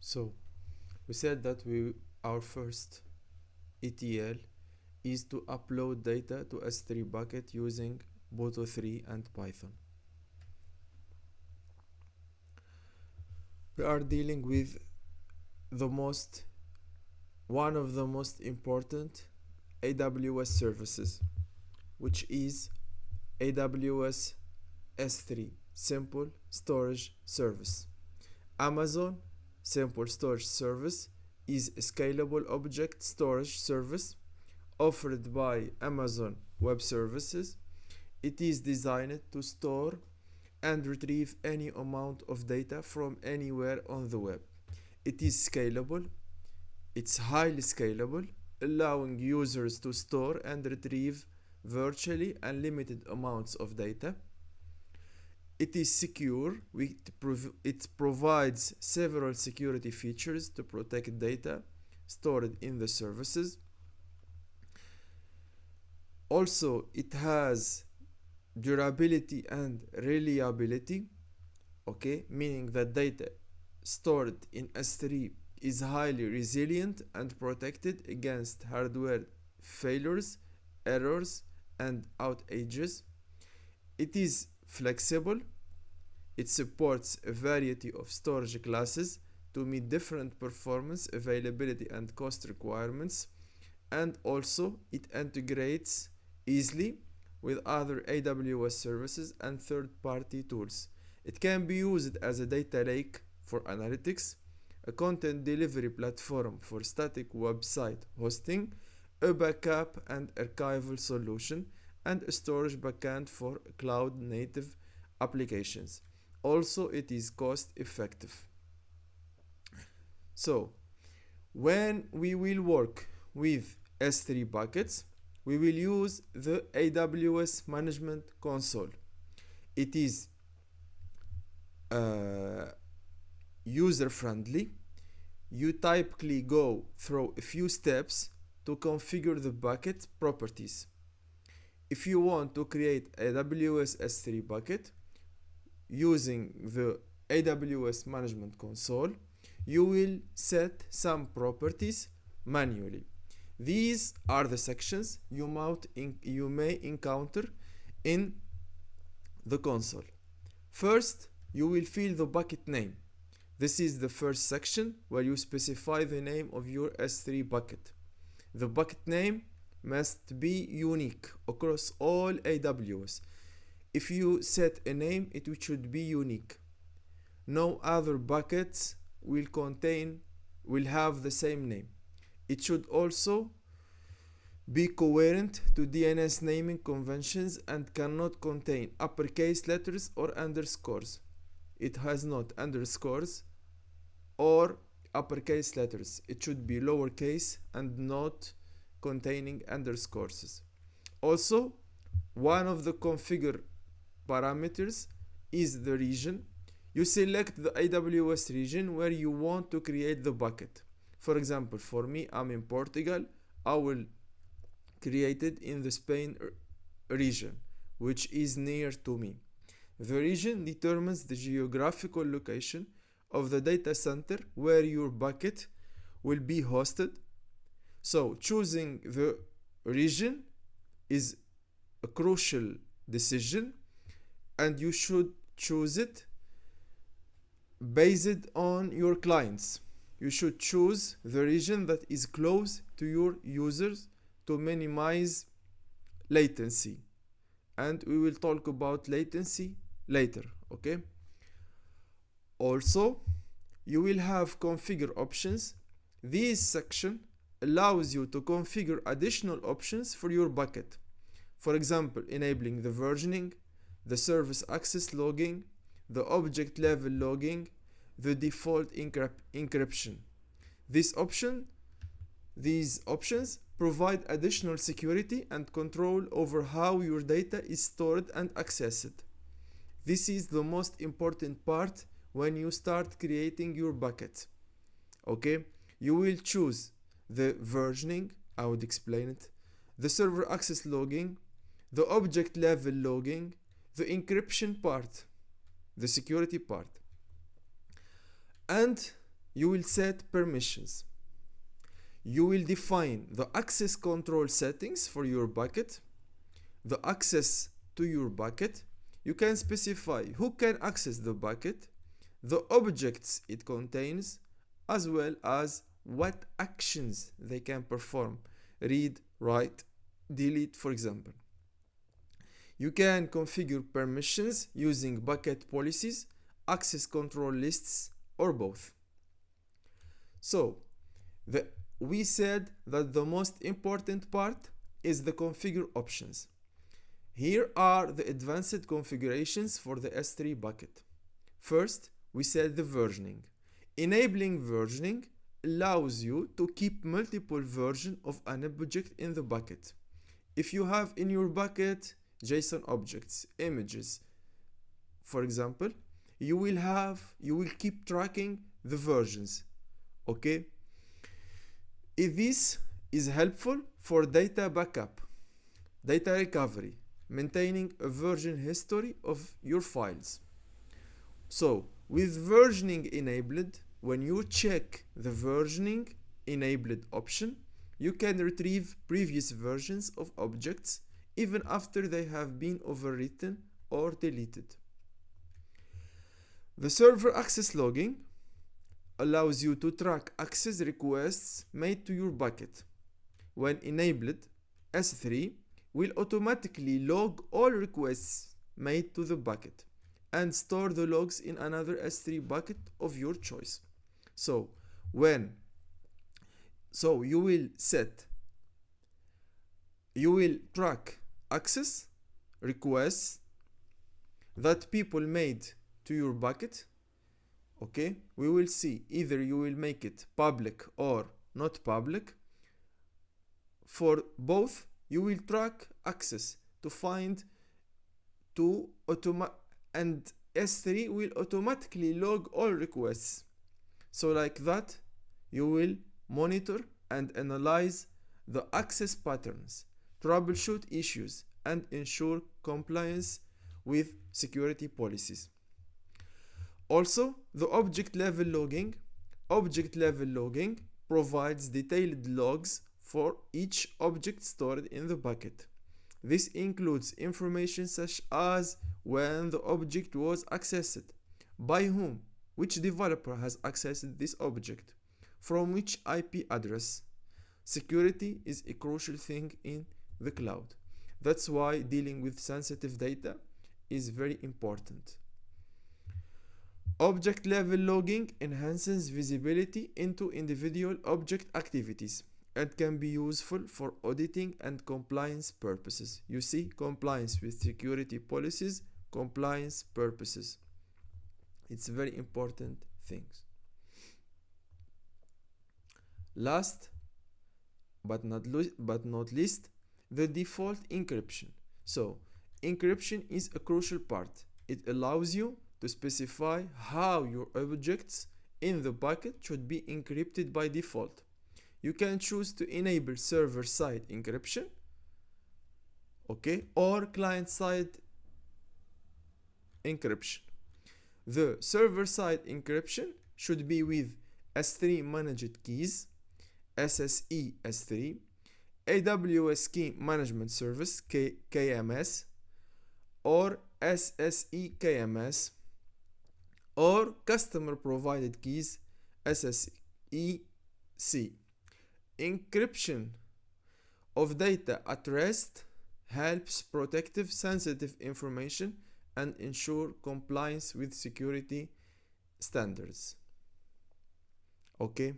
So we said that our first ETL is to upload data to S3 bucket using Boto3 and Python. We are dealing with one of the most important AWS services, which is AWS S3 Simple Storage Service. Amazon Simple Storage Service is a scalable object storage service offered by Amazon Web Services. It is designed to store and retrieve any amount of data from anywhere on the web. It is scalable. It's highly scalable, allowing users to store and retrieve virtually unlimited amounts of data. It is secure. It provides several security features to protect data stored in the services. Also, it has durability and reliability, meaning that data stored in S3 is highly resilient and protected against hardware failures, errors, and outages. It is flexible. It supports a variety of storage classes to meet different performance, availability, and cost requirements, and also it integrates easily with other AWS services and third-party tools. It can be used as a data lake for analytics, a content delivery platform for static website hosting, a backup and archival solution, and a storage backend for cloud-native applications. Also, it is cost-effective. So, when we will work with S3 buckets, we will use the AWS Management Console. It is user-friendly. You typically go through a few steps to configure the bucket properties. If you want to create AWS S3 bucket using the AWS Management Console, you will set some properties manually. These are the sections you may encounter in the console. First, you will fill the bucket name. This is the first section where you specify the name of your S3 bucket. The bucket name must be unique across all AWS. If you set a name, it should be unique. No other buckets will have the same name. It should also be coherent to DNS naming conventions and cannot contain uppercase letters or underscores. It has not underscores or uppercase letters. It should be lowercase and not containing underscores. Also, one of the configure parameters is the region. You select the AWS region where you want to create the bucket. For example, for me, I'm in Portugal. I will create it in the Spain region, which is near to me. The region determines the geographical location of the data center where your bucket will be hosted. So choosing the region is a crucial decision, and you should choose it based on your clients. You should choose the region that is close to your users to minimize latency. And we will talk about latency later, okay? Also, you will have configure options. This section allows you to configure additional options for your bucket. For example, enabling the versioning, the service access logging, the object level logging, the default encryption. These options provide additional security and control over how your data is stored and accessed. This is the most important part when you start creating your bucket. Okay, you will choose the versioning, I would explain it, the server access logging, the object level logging, the encryption part, the security part. And you will set permissions. You will define the access control settings for your bucket, the access to your bucket. You can specify who can access the bucket, the objects it contains, as well as what actions they can perform. Read, write, delete, for example. You can configure permissions using bucket policies, access control lists, or both. So, we said that the most important part is the configure options. Here are the advanced configurations for the S3 bucket. First, we said the versioning. Enabling versioning allows you to keep multiple versions of an object in the bucket. If you have in your bucket JSON objects, images, for example, you will keep tracking the versions. Okay? This is helpful for data backup, data recovery, maintaining a version history of your files. So, with versioning enabled, when you check the versioning enabled option, you can retrieve previous versions of objects even after they have been overwritten or deleted. The server access logging allows you to track access requests made to your bucket. When enabled, S3 will automatically log all requests made to the bucket and store the logs in another S3 bucket of your choice. So you will track access requests that people made to your bucket. Okay, we will see either you will make it public or not public. For both, you will track access to find and S3 will automatically log all requests. So like that, you will monitor and analyze the access patterns, troubleshoot issues, and ensure compliance with security policies. Also, the object level logging. Object level logging provides detailed logs for each object stored in the bucket. This includes information such as when the object was accessed, by whom, which developer has accessed this object, from which IP address. Security is a crucial thing in the cloud. That's why dealing with sensitive data is very important. Object level logging enhances visibility into individual object activities and can be useful for auditing and compliance purposes. You see, compliance with security policies, compliance purposes. It's very important things. Last but not least, the default encryption. So, encryption is a crucial part. It allows you to specify how your objects in the bucket should be encrypted by default. You can choose to enable server-side encryption, okay, or client-side encryption. The server-side encryption should be with S3 Managed Keys, SSE S3, AWS Key Management Service KMS, or SSE KMS, or Customer Provided Keys SSEC. Encryption of data at rest helps protect sensitive information and ensure compliance with security standards. Okay,